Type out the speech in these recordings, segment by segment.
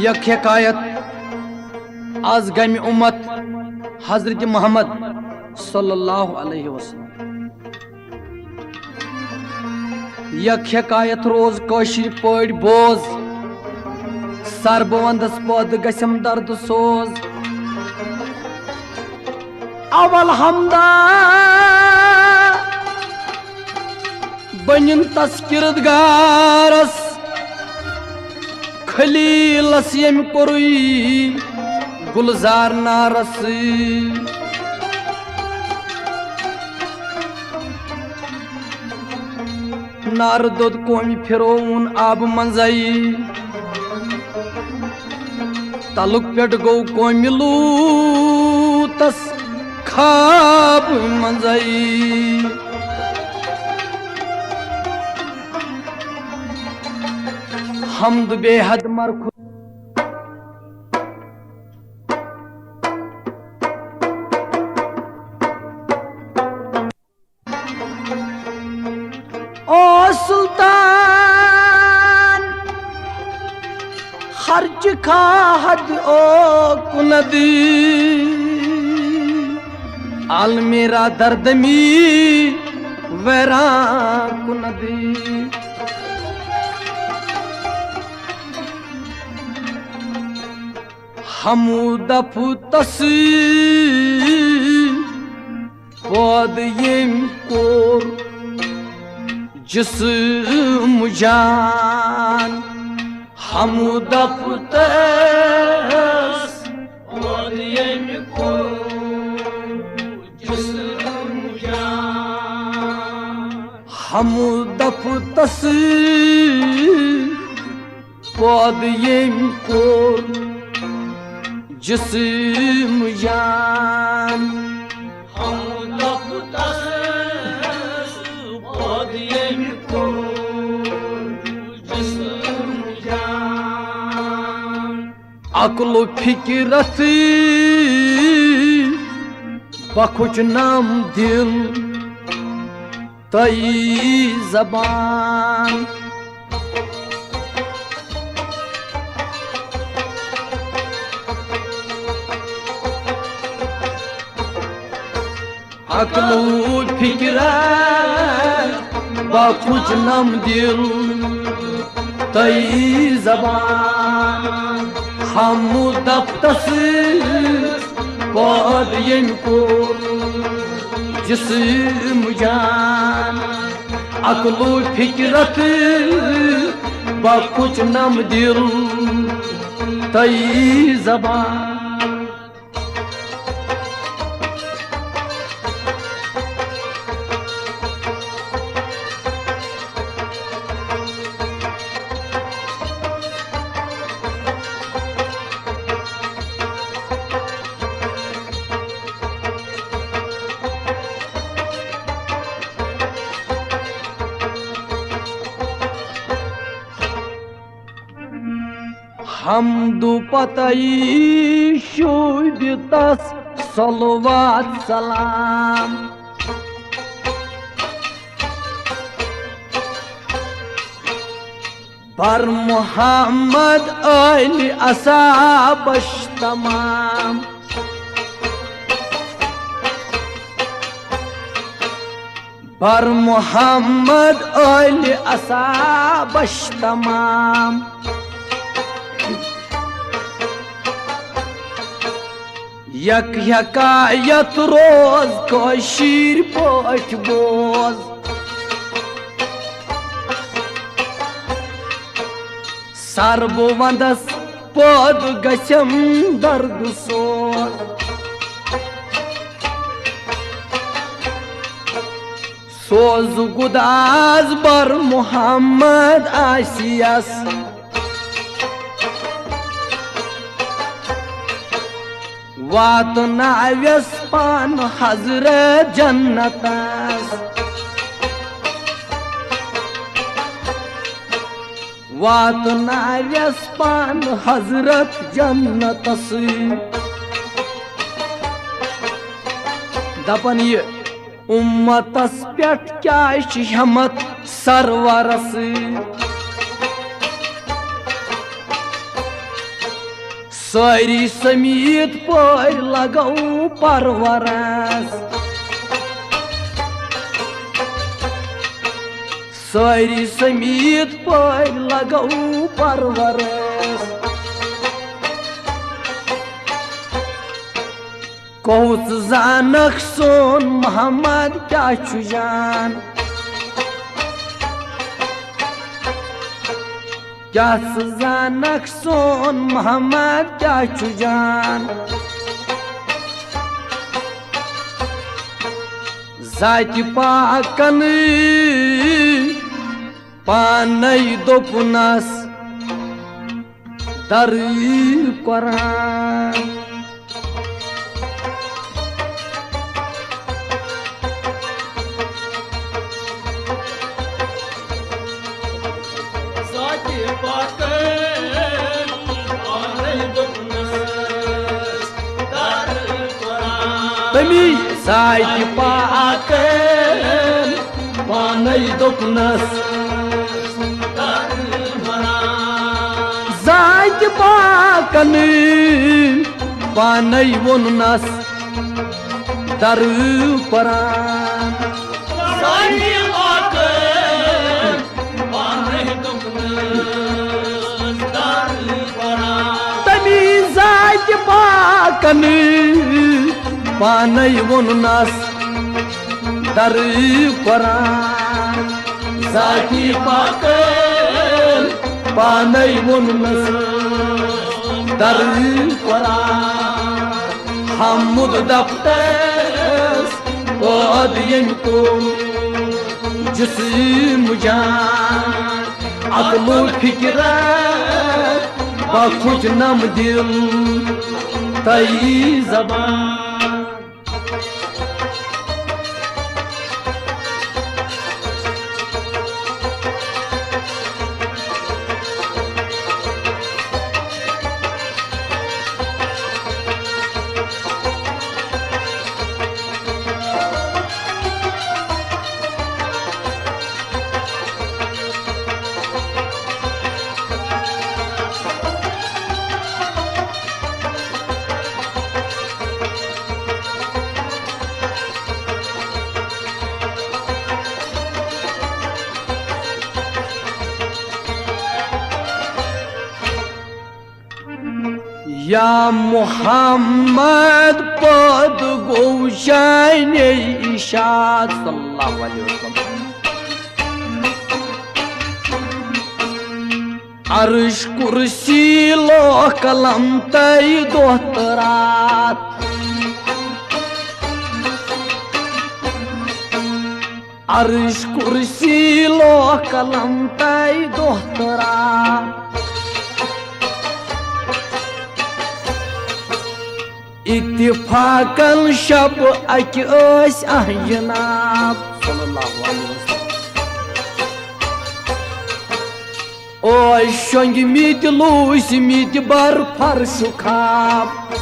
यक हिकायत आज गम उम्मत हजरत मोहम्मद सल्लल्लाहु अलैहि वसल्लम। यक हिकायत रोज कौशिर पड़ बोज सरबवंदस पद गसम दर्द सोज। अवल हमदा बनिन तस्किरदगारस खलीलस यम कोरुई गुलजार नारस। नार दोद कोमी फिरोन आब मंजाई तलुक पेट गो कोमी लूतस खाब मंजाई। हमद बेहद मरखु ओ सुल्तान खर्च खाहद ओ कुनदी आल मेरा दर्द मी वैरा कुनदी। हमू दफु तसी पद यम कोर जिस्म जान। हमू दफु तस पद यम कोर जिस्म जान। हमू दफु तसी पद यम कोर जिस्म जान। हम दफ्तर पद यम कोर जिस्म जान। अक्ल फिक्रत बखुच नाम दिल तई जबान। अक्लू फिक्र बखुच नम दिल तई जबान। हम दफ्तस पद यम कोर जिस्म जान। अक्लू फिक्रत बखुच नम दिल तई जबान। हमदु पतई शुबितस सलवात सलाम। बर मोहम्मद अली असाबश तमाम। बर मोहम्मद अली असाबश तमाम। यक हिकायत रोज कौशिर पठ बोज। सरबवंदस पद गसम दर्द सोज। सोज गुदाज बर मोहम्मद आसियस। वात नाव्यस पान हजरत जन्नतस। वात नाव्यस पान हजरत जन्नतस। दपन ये उम्मतस पेट क्या हिम्मत सरवरस। सारी समीत पर लगौ परवरस सारी समीत पर लगौ परवरस कौस जानक सोन मोहम्मद क्या छु जान क्या जानक सोन मोहम्मद क्या छु जान जाति पाकन पानई दोपुनस दर कुरान तमी साइति पाकन पानई दोपुनस जाति पाकन पानई वोनुनस दर कुरान तमी जाति पाकन पानई वोनुनस दर कुरान जाति पाकन पानई वोनुनस दर कुरान हमुद दफ्तर पद यमको जिस्म जान अक्ल फिक्र बखुज नम दिल तई जबान या मुहम्मद पद गो शाने इशाद सल्लल्लाहु अलैहि वसल्लम अर्श कुर्सी लो कलम तई दोहतरात अर्श कुर्सी लो कलम तई दोहतरात इत्तिफाकन शब अक जनाब सल्लल्लाहु अलैहि वसल्लम ओ शोंगमित लूसमित बर फर्श खाब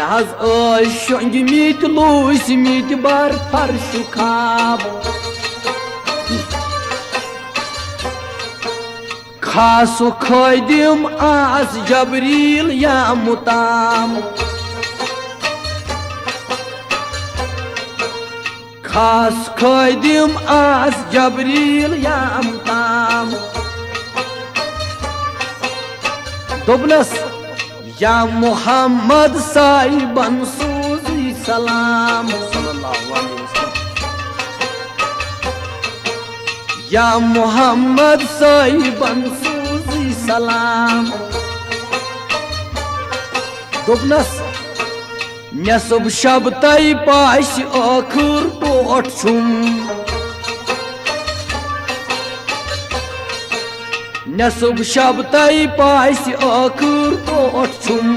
नज शोंगमित लूसमित बर फर्श खाब खास खैदिम आज जबरील या मुताम खास खैदिम आज जबरील या मुताम दोबनस या मुहम्मद साहिबन सूजी सलाम सल्लल्लाहु अलैहि वसल्लम या मुहम्मद साहिबन सूजी सलाम दोबनस नसब शब तई पाश आखिर टोट छुम नसब शब तई पाश आखिर टोट छुम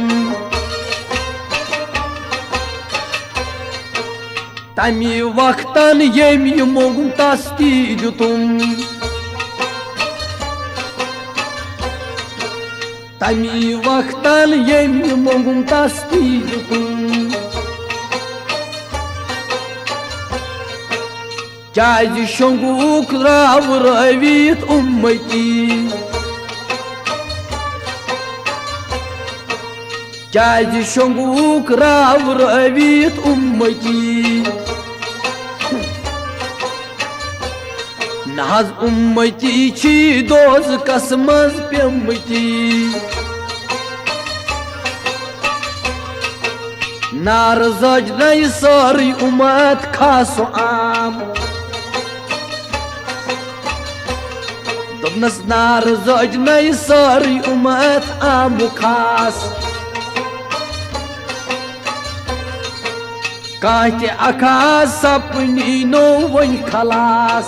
तमी वक्तन यम मोगुम तस्ती तुम तमी वक्तन यम मोगुम तस्ती तुम क्या शंगुक Rao रवीत उम्मती Kaz shonguk rav ravit ummati Naz ummati chi doz kasmaz pemati Nar zajnai sari ummat khaso am Dobnas nar zajnai sari ummat am khas Kahte akas sapni no van khalas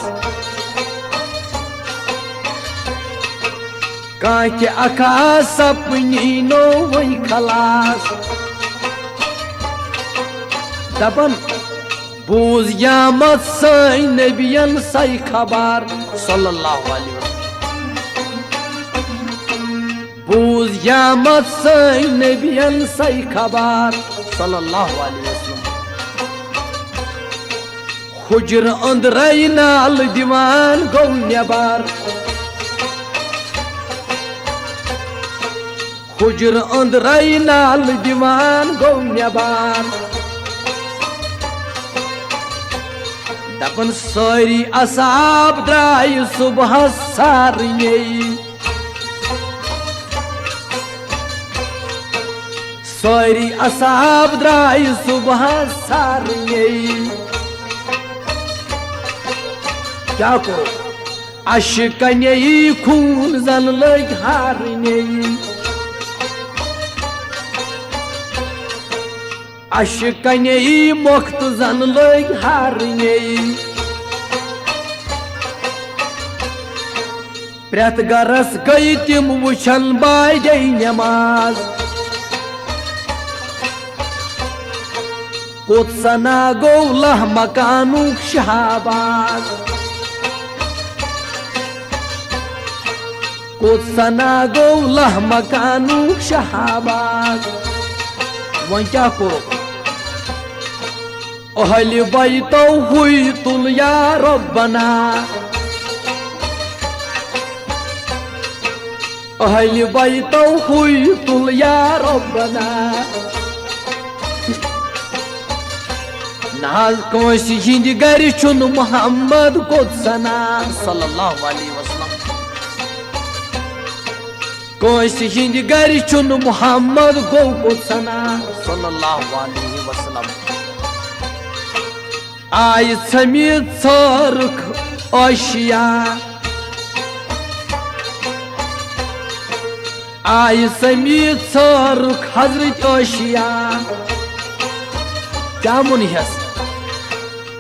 Kahte akas sapni no van khalas Dapan buz yamat say nebiyan say khabar sallallahu alaihi wasallam Buz yamat say nebiyan say khabar sallallahu alaihi wasallam Hujr andrai nal diwan go nebar Hujr andrai nal diwan go nebar Dapan sari asab drai subh sarye Sari asab drai subh sarye क्या करो अशकने खून जन लग हारने अशकने मुक्त जन लग हारने प्रेत गरस गई तिम वुचन बाजे नमाज कुत्सना गो लह मकानु Shahbaz Kutsana go lah makanu shahabaz Wan kya karo Ahli bayto huytul ya Rabbana Ahli bayto huytul ya Rabbana Naz kosi hindi gari chun Muhammad kutsana sallallahu alaihi wasallam Koisi hindi gari chun Muhammad go kutsana sallallahu alaihi wasallam Ay samit sark ashiya Ay samit sark hazrat ashiya Kya muniyas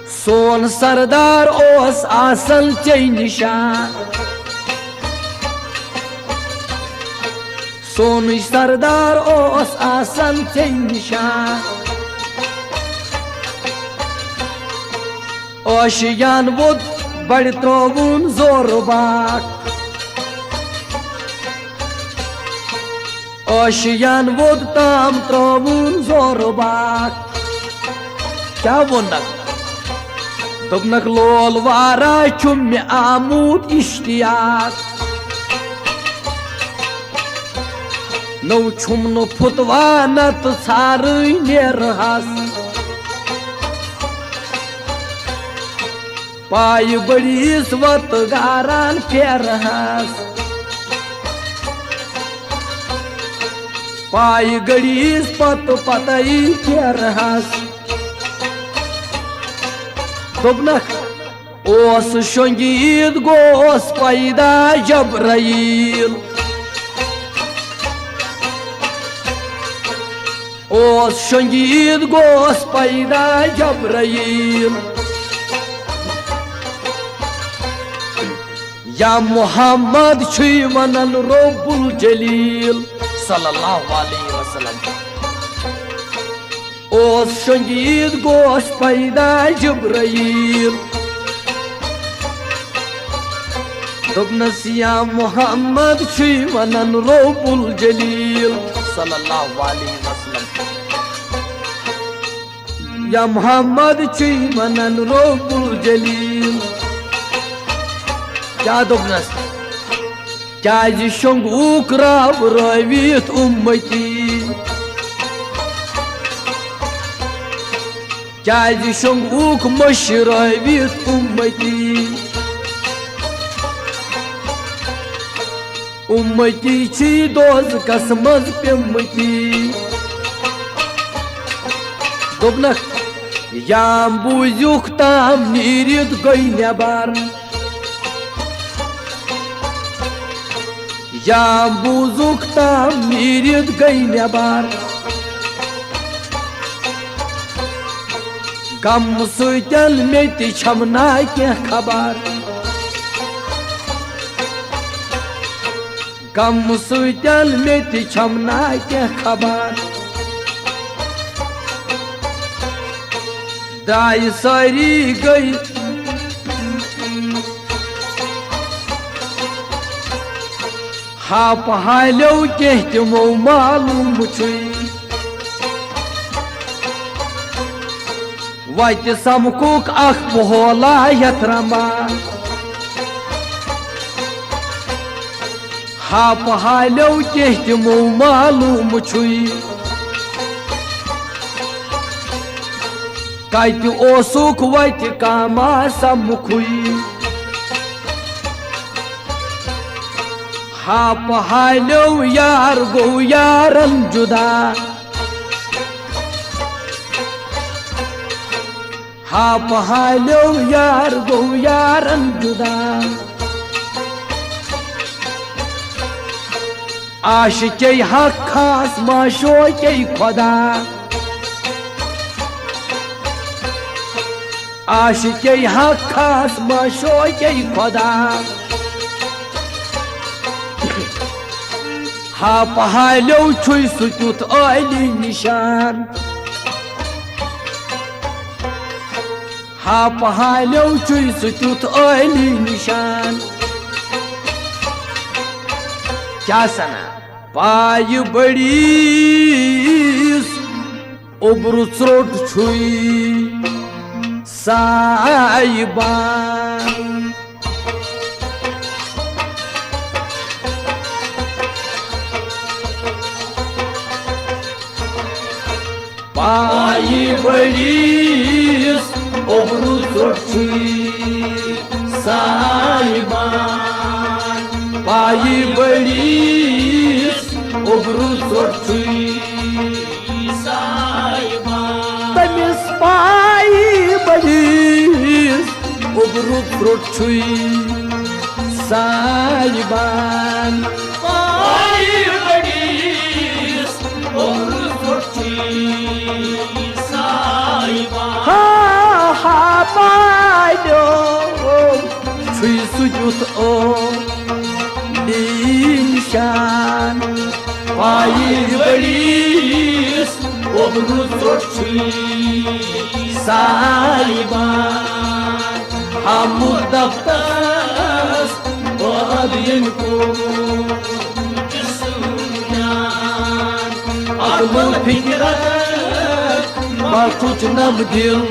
Son sardar os asal chainishan Son sardar os asan çeynishan Aşiyan vod bad trovun zorbak Aşiyan vod tam trovun zorbak Kya vonnak Dobnak lol vara çummi amut iştiyak No chumno putwana to tsarui nerhas Pai badis vat garan perhas Pai gadis pat patai perhas Dobnak os shongid gos paida Jabrail Os shongid gos paida Jabrail Ya Muhammad chui manan Rabbul Jalil sallallahu alaihi wasallam Os shongid gos paida Jabrail Dobnas ya Muhammad chui manan Rabbul Jalil sallallahu alaihi wasallam Ya Muhammad chui manan Rabbul Jalil Kya dobnas Kaz shonguk rav ravit ummati کیازِ شۄنٛگوُکھ مٔشرٲوِتھ اُمتی اُمتی چھِ دوزخس منٛز پیٚمٕتی دوٚپنکھ یام بوٗزِکھ تام نیٖرِتھ گٔے نٮ۪بر یام بوٗزُکھ تام نیٖرِتھ گٔے نٮ۪بر غمہٕ سۭتۍ مےٚ تہِ چھَم نا کینٛہہ خبر غمہٕ سۭتۍ مےٚ تہِ چھَم نا کینٛہہ خبر درٛایہِ سٲری گٔے ہاپہٕ حالیو کینٛہہ تِمو معلوٗم چھُے وتہِ سمکھُکھ اکھ مُحولہ یتھ رمان ہاپہٕ حالیو کینٛہہ تِمو معلوٗم چھُے کتہِ اوسُکھ وتہِ کاما سمکھُے ہاپہٕ حالیو یار گوٚو یارن جُدا ہاپہٕ حالیو یار گوٚو یارن جُدا عاشقے حق خاص معشوقے خۄدا عاشقے حق خاص معشوقے خۄدا ہاپہٕ حالیو چھُے سُہ تیُتھ عٲلی نِشان ہاپہٕ حالیو چھُے سُہ تیُتھ عٲلی نِشان کیٛاہ سنا پایہِ بٔڑیٖس اوٚبرٕ ژروٚٹ چھُے سایبان پایہِ بٔڑیٖس اوٚبرٕ ژروٚٹ چھُے سایبان پایہِ بٔڑیٖس اوٚبرٕ ژروٚٹ چھُے سایبان تٔمِس پایہِ بٔڑیٖس اوٚبرٕ ژروٚٹ چھُے سایبان پایہِ بٔڑیٖس اوٚبرٕ ژروٚٹ چھُے سایبان ہا پایو چھُے سُہ تیُتھ عٲلی نِشان پایہِ بٔڑیٖس اوٚبرٕ ژروٚٹ چھُے سایبان حمُد دفترس باد ییٚمہِ کوٚر جسم جان عقلہٕ فِکرت بخُچ نم دِل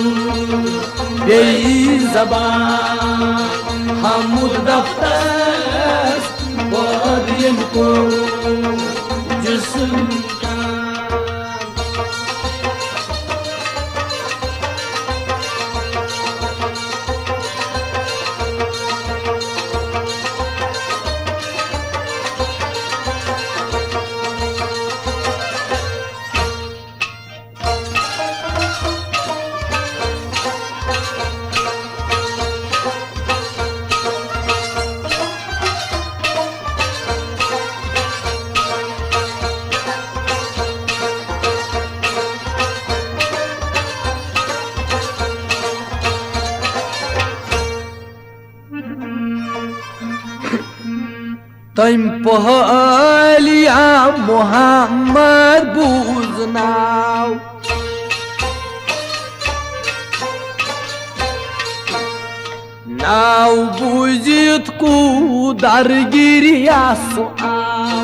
بیٚیہِ زبان حمُد دفترس باد ییٚمہِ کوٚر جسم تٔمۍ پہلیا محمد بوٗز ناو ناو بوٗزِتھ کوٗد درگِریا سُہ آو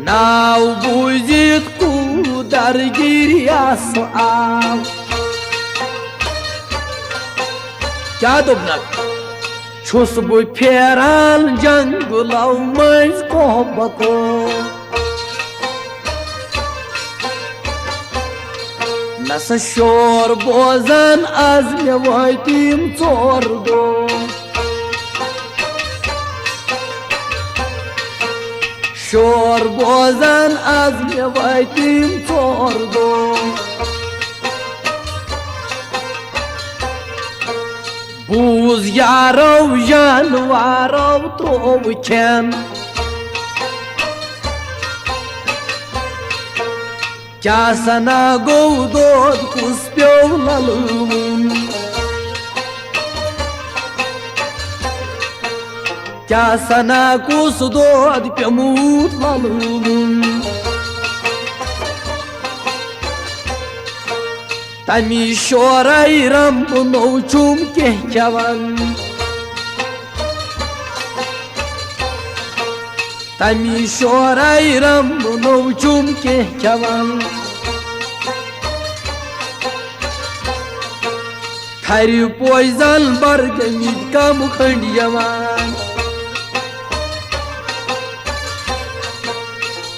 ناو بوٗزِتھ کوٗد درگِریا سُہ آو کیٛاہ دوٚپنکھ چھُس بہٕ پھیران جنگلو مٔنٛزۍ کوہ بکو नसा शोर बोजन आज मे वातीम 4 दो शोर बोजन आज मे वातीम 4 दो बूज यारो जानवारो त्रोव खेन क्या सना गो दोद कुस प्यो ललून क्या सना कुस दोद प्यमूत ललून तमी शोराई रंब नौचुम के चवन तमी शोराई रंब नौचुम के चवन थरी पोइजन बरगमित कम खंडियवान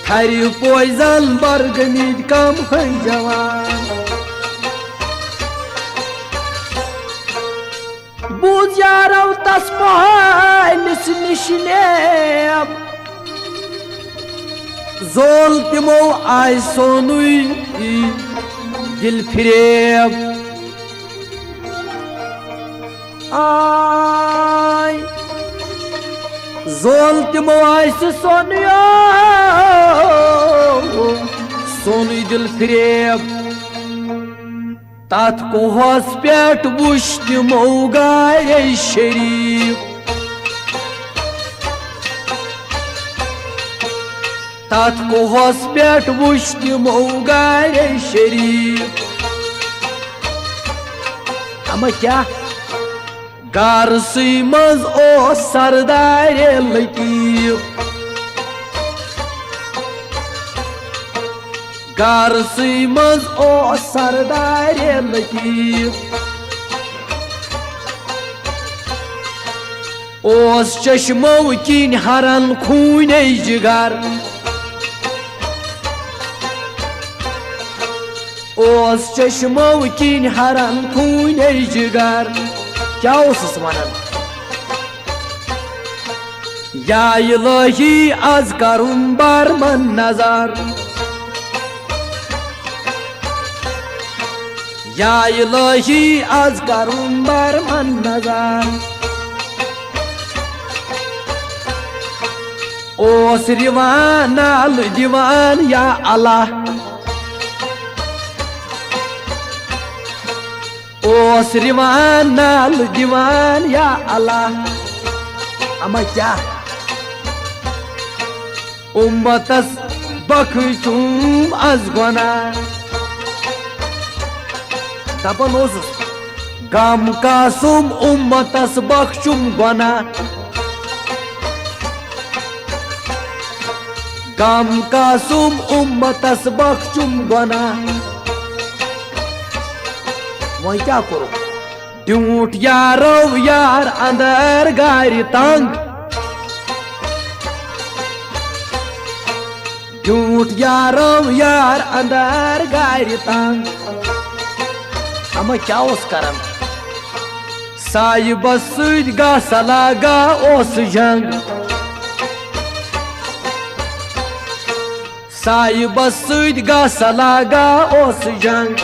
थरी पोइजन बरगमित कम खंडियवान बूझ यारो तस्माइलिस निशनेब जोल तिमो आय सोनुई दिल फिरेब आय जोल तिमो आय सोनुई सोनुई दिल फिरेब तात को हस पेट बुश तिमो गाय शरीफ तात को हस पेट बुश तिमो गाय शरीफ अमा क्या गारसी मज ओ सरदार लतीफ गारसी मज ओ सरदार लतीफ ओस चश्मो किन हरन खून जिगर ओस चश्मो किन हरन खून जिगर क्या ओस वनन या इलाही आज करुम बरमन नजर या इलाही आज करुम बरमन नजर ओस रिवान नाल दीवान या अल्लाह ओस रिवान नाल दीवान या अल्लाह अमा क्या उम्मतस बखचुम आज गुना दपन ओस गम कासुम उम्मतस बखचुम गुना गम कासुम उम्मतस बखचुम गुना वही क्या करो ड्यूट यारो यार अंदर गारी तंग ड्यूट यारो यार अंदर गारी तंग अमा क्या उस करम साहिब सुद गा सलागा ओस जंग साहिब सुद गा सलागा ओस जंग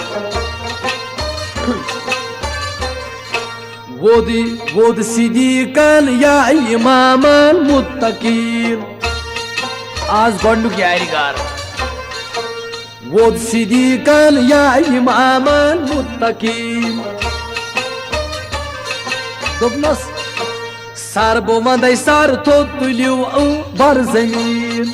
वोद सिद्दीकन या इमामन मुत्तकीन आज गंडुक यारिगार वोद सिद्दीकन या इमामन मुत्तकीन दोपनस सर बो मंदै सर थो तुलियो बर जमीन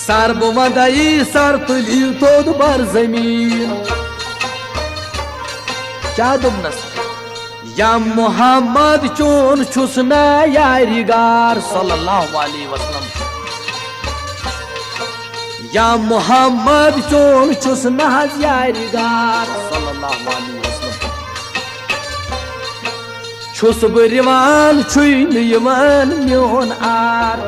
सर बो मंदै सर तुलियो थो बर जमीन क्या दोपनस या मोहम्मद चोन छुसना यारिगार सल्लल्लाहु अलैहि वसल्लम या मोहम्मद चोन छुसना यारिगार सल्लल्लाहु अलैहि वसल्लम छुस बरिवान छुइन यमान म्योन आर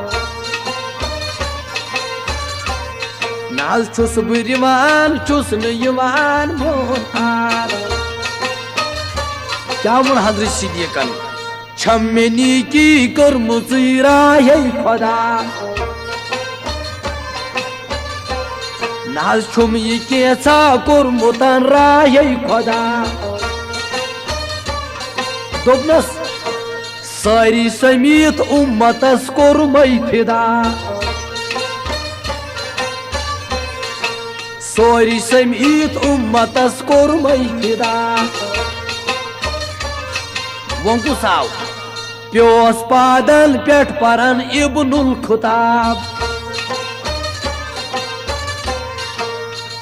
नाज छुस बुरिवान छुस नयवान मोहार क्या मुन हजरत सिद्दीकन छमेनी की कर्मुजीरा ये खुदा नाज छुम ये कैसा कर्मुतन राय खुदा दोपनस सारी समीत उम्मतस कोरमई फिदा सारी समीत उम्मतस कोरमई फिदा वंकु साव प्योस पादल पेट परन इब्नुल खुताब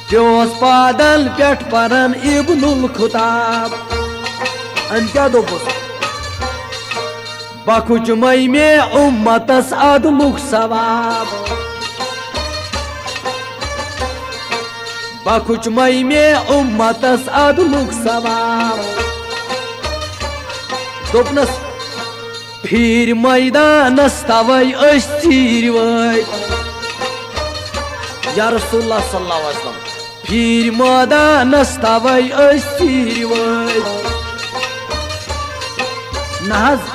प्योस पादल पेट परन इब्नुल खुताब अन क्या दोपस बखुच मई में उम्मतस अदलुक सवाब बखुच मई में उम्मतस अदलुक सवाब दोपनस फिर मैदानस तवै अस्तीर वै या रसूलुल्लाह सल्लल्लाहु अलैहि वसल्लम फिर मैदानस तवै अस्तीर वै नाज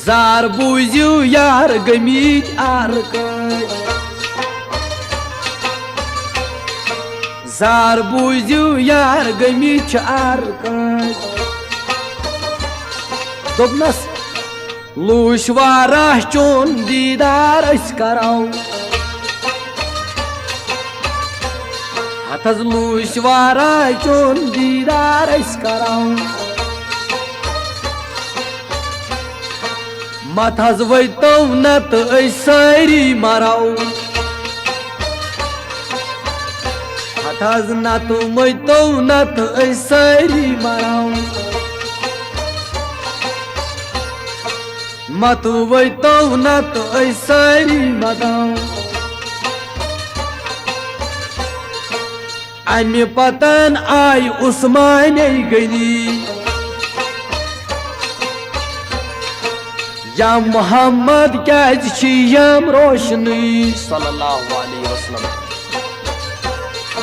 जार बुझियो यार गमीत आर जार बुझियो यार गमीत आर दोपनस लूश वारा चोन दीदार करो हथज लूश वारा चोन दीदार करो मथज वतो नत सारी मरो हथज नत वतो नत सारी मरो मत वतो नत सारी मरो अमे पतन आय उस्मानी गली या मोहम्मद कैज यम रोशनी सल्लल्लाहु अलैहि वसल्लम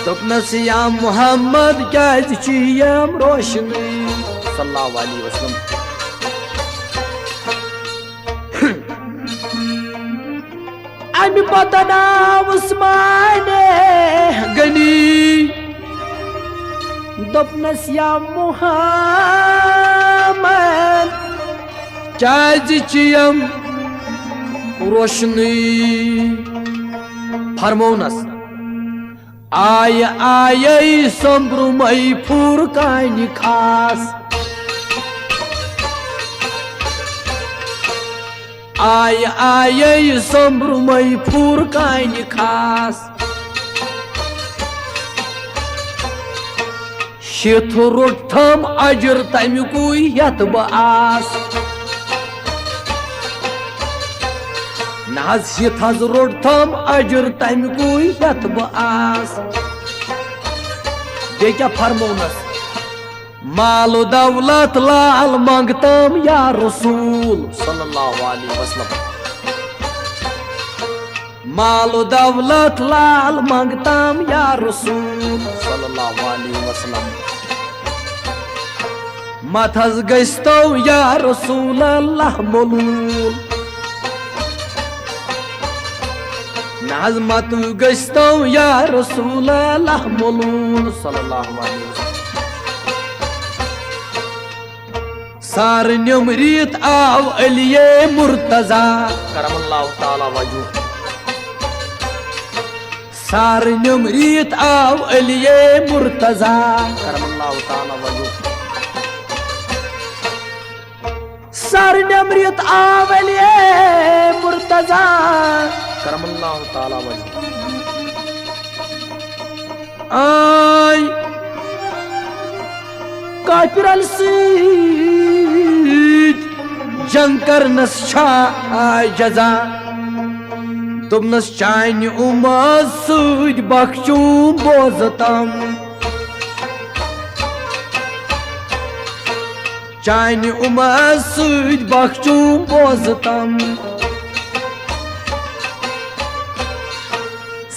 दोपनस या मोहम्मद कैज यम रोशनी सल्लल्लाहु अलैहि वसल्लम अमी पतना उस्माने गनी दोपनस या मोहम्मद कैम रोशनी फरमौनस आय आय संब्रुमई फुरकान खास आय आय संब्रुमई फुरकान खास शिथ रोठम अजर तमुकु यत आस नाज शिथज रोठम अजर तमुकु यत आस बे क्या फरमौनस मालो दौलत लाल मंगतम या रसूल सल्लल्लाहु अलैहि वसल्लम मालो दौलत लाल मंगतम या रसूल सल्लल्लाहु अलैहि वसल्लम मथज गस्तो या रसूल अल्लाह मलूल नाज मत गस्तो या रसूल अल्लाह मलूल सल्लल्लाहु अलैहि वसल्लम सार निमरीत आव अलिये मुर्तजा करमल्लाहु ताला वजह सार निमरीत आव अलिये मुर्तजा करमल्लाहु ताला वजह सार निमरीत आव अलिये मुर्तजा करमल्लाहु ताला वजह आय काफिर जंग करनस जजा दोपनस चानि उमत सद बख्चू बोजतम चानि उमत सद बख्चू बोजतम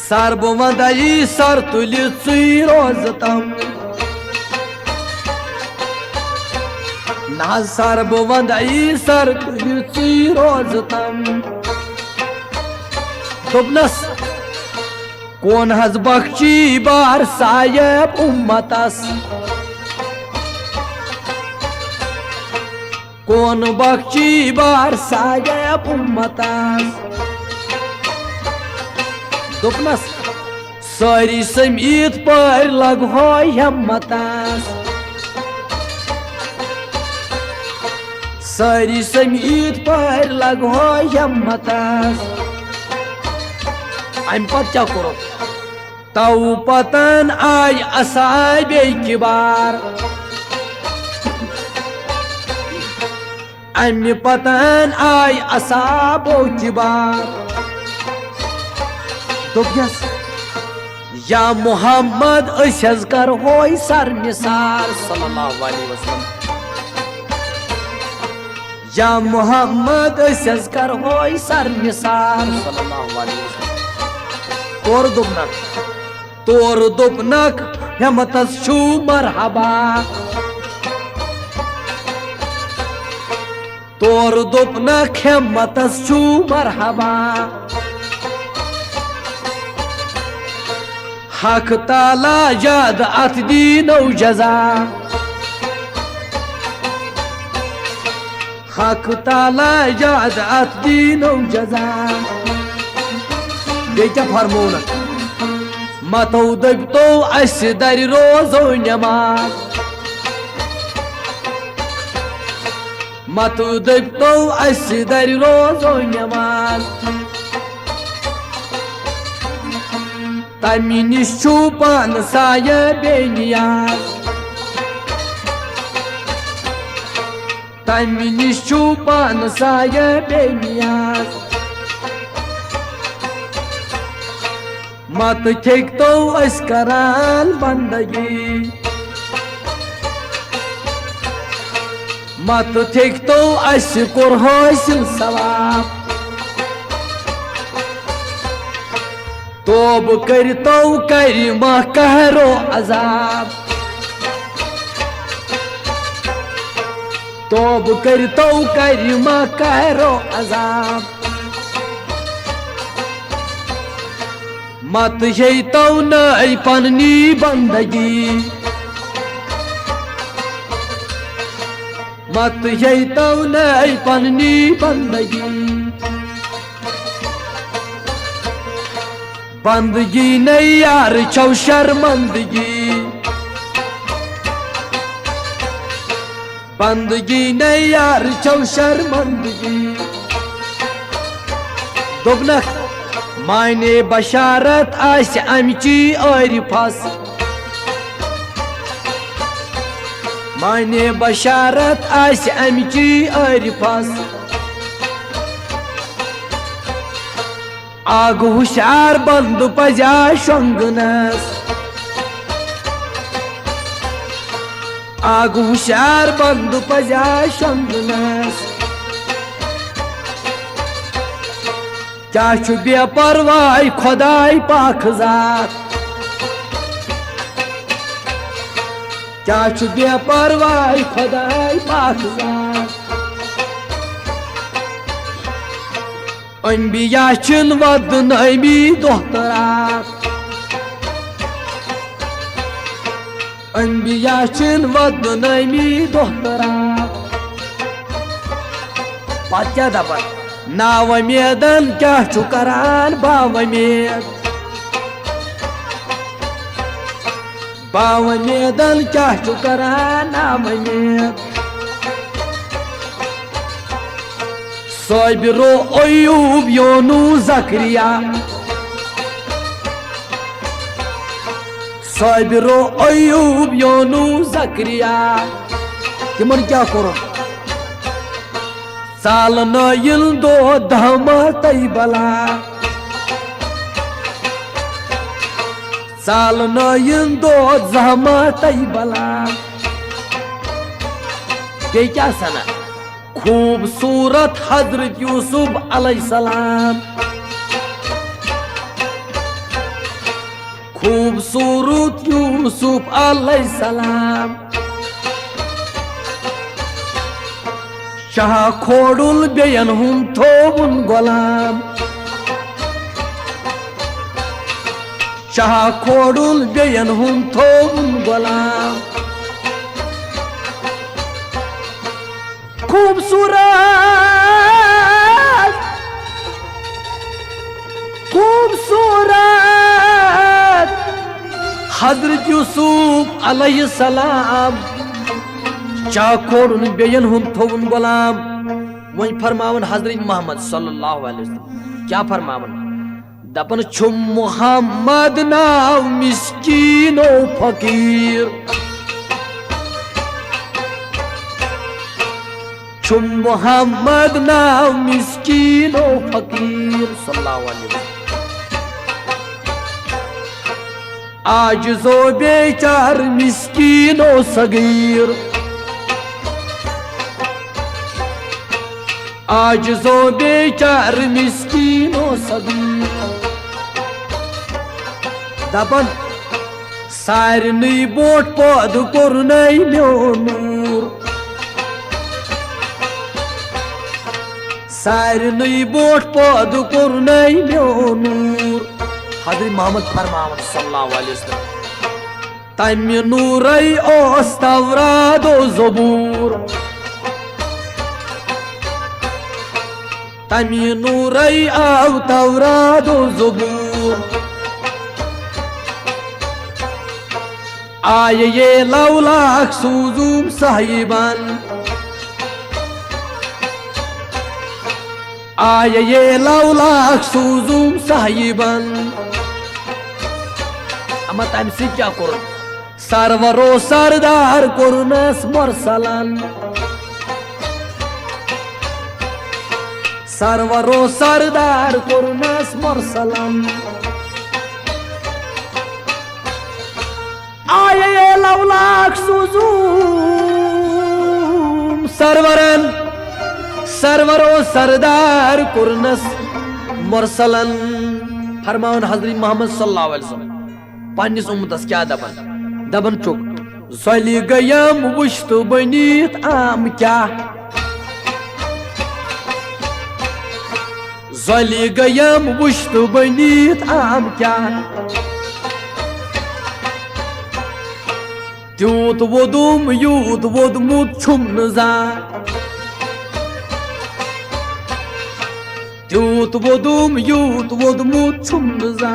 सर बो वंदई सर तुलि चुई रोज तम ना सर बो वंदई सर तुलि चुई रोज तम दोपनस कौन हज बख्शी बार सायब उम्मतस कौन बख्शी बार सायब उम्मतस दोपनस सारी समीत पर लग हो हिम्मतस सारी समीत पर लग हो हिम्मतस अम पत क्या करो तव पतन आय असाबे किबार अम्य पतन आय असाबो किबार दोपनस या मोहम्मद अशज कर होय सर निसार सल्लल्लाहु अलैहि वसल्लम या मोहम्मद अशज कर होय सर निसार सल्लल्लाहु अलैहि वसल्लम तोर दोपनक हिम्मतस छु मरहबा तोर दोपनक हिम्मतस छु मरहबा हक ताला याद अत दीनो जजा हक ताला याद अत दीनो जजा बेचा फरमोन मतौ दबतो अस दर रोजो नमाज मतौ दबतो अस दर रोजो नमाज तमी निश छु पान साय बेनियाज तमी निश छु पान साय बेनियाज मत ठेक तो अस करान बंदगी मत ठेक तो अस कोर हासिल सवाब तोब करतो करिमा कहरो अजाब तोब करतो करिमा कहरो अजाब मत हेतो नई पन्नी बंदगी मत हेतो नई पन्नी बंदगी बंदगी नहीं यार छौ शर्मंदगी बंदगी नहीं यार छौ शर्मंदगी दोपनक मायने बशारत आस अमची आरिफस मायने बशारत आस अमची आरिफस आग हुशार बंद पजा शंगनस आग हुशार बंद पजा शंगनस क्या छु बेपरवाह खुदाई पाक जात क्या छु बेपरवाह खुदाई पाक जात अनबिया छिन वद नबी दोहतरा अनबिया छिन वद नबी दोहतरा पत क्या दपन नाव मेदन क्या छु करान बाव मेदन क्या छु करान नाव मेद साबिरो अयूब योनू जकरिया साबिरो अयूब योनू जकरिया तिमन क्या करो साल नयल दो धमा तई बला साल नयल दो जमा तई बला ये क्या सना खूबसूरत हजरत यूसुफ अलैहिस्सलाम खूबसूरत यूसुफ अलैहिस्सलाम शाह खोडुल बेयन हुन थोबुन गोलाम शाह खोडुल बेयन हुन थोबुन गोलाम खूबसूरत खूबसूरत हजरत यूसुफ अलैहिस्सलाम शाह खोडुन बेयन हुन थोबुन गोलाम वही फरमावन हजरत मोहम्मद सल्लल्लाहु अलैहि वसल्लम क्या फरमावन दपन छुम मोहम्मद नाव मिस्कीन ओ फकीर छुम मोहम्मद नाव मिस्कीन ओ फकीर सल्लल्लाहु अलैहि वसल्लम आजिज़ो बेचार मिस्कीन ओ सगीर आजिज़ो बेचार मिस्कीन ओ सगीर दपन सारनी बोट पद कोरनै म्योनूर सारनी बोट पद कोरनै म्योनूर हजरत मोहम्मद फरमावन सल्लल्लाहु अलैहि वसल्लम तम्य नूरै ओस तवरात ओ ज़बूर तम्य नूरै आव तवरात ओ ज़बूर आय ये लौलाक सूजुम साहिबान आय ये लौलाक सूजुम साहिबान अमा तम से क्या कर सरवरो सरदार कोरनस मरसलान सरवरो सरदार कोरनस मरसलान आय ये लौलाक सूजुम सरवरन सरवरो सरदार कुरनस मरसलन फरमान हजरत मोहम्मद सल्लल्लाहु अलैहि वसल्लम पन्निस उम्मतस क्या दबन दबन चुक ज़ली गयम वुश्त बनीत आम क्या ज़ली गयम वुश्त बनीत आम क्या त्यूत वोदुम यूत वोदमुत छुम नजा त्यूत वोदुम यूत वोदमुत छुम नजा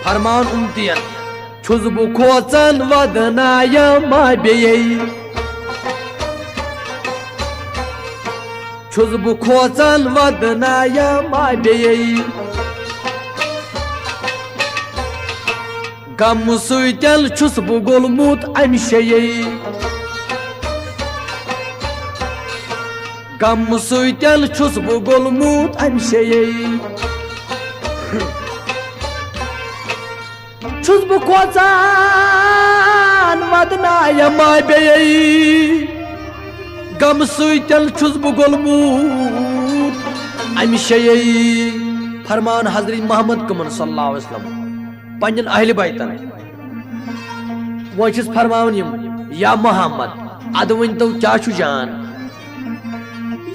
फरमान उम्तियन छुस बु खोचन वदनाय मा बेयै छुस बु खोचन वदनाय मा बेयै गम सुतल छुस बु गोलमुत अमि शयै गम सुतल छुस बु गोलमुत अमि शयै छुस बु खोचन वदनाय मा बेयै गम सुतल छुस बु गोलमुत अमि शयै फरमान हजरत मोहम्मद कमन सल्लल्लाहु अलैहि वसल्लम पन्न अहल बैतन वो फरमान या मोहम्मद अद वन तो क्या जान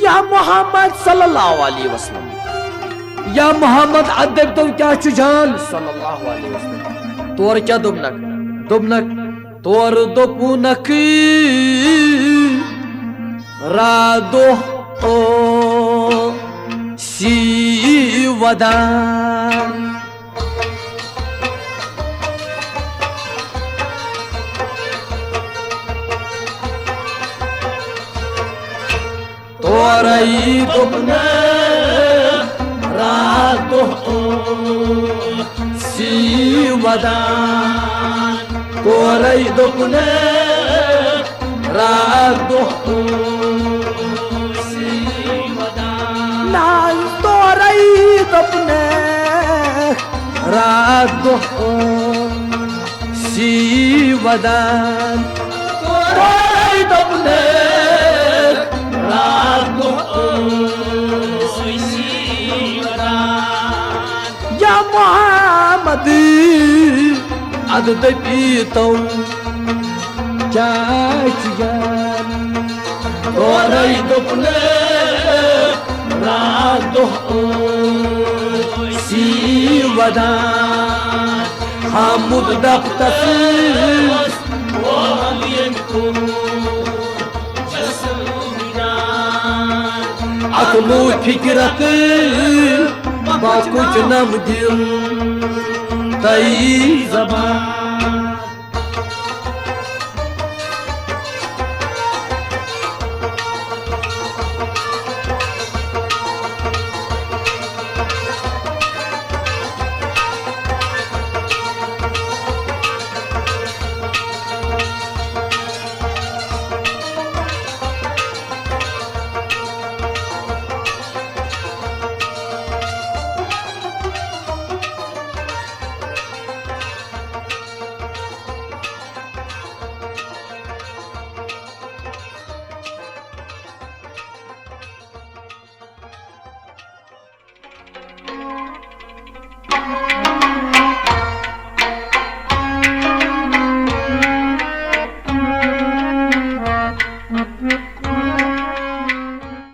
या मोहम्मद सल्लल्लाहु अलैहि वसल्लम या मोहम्मद अद तो क्या जान सल्लल्लाहु अलैहि वसल्लम तोर क्या दोपनक दोपनक तोर दोपुनक रादो ओ सी वदान तोरई दोपने रादो सी वदान तोरई दोपने रादो सी वदान नाल तोरई दोपने रादो सी वदान तोरई दोपने या मोहम्मद اد دپیتو کیاچ جان تورے دپنے رات دہ سی ودان حامد دفتس اکلو فکرت با کچھ نم دل تئی زبان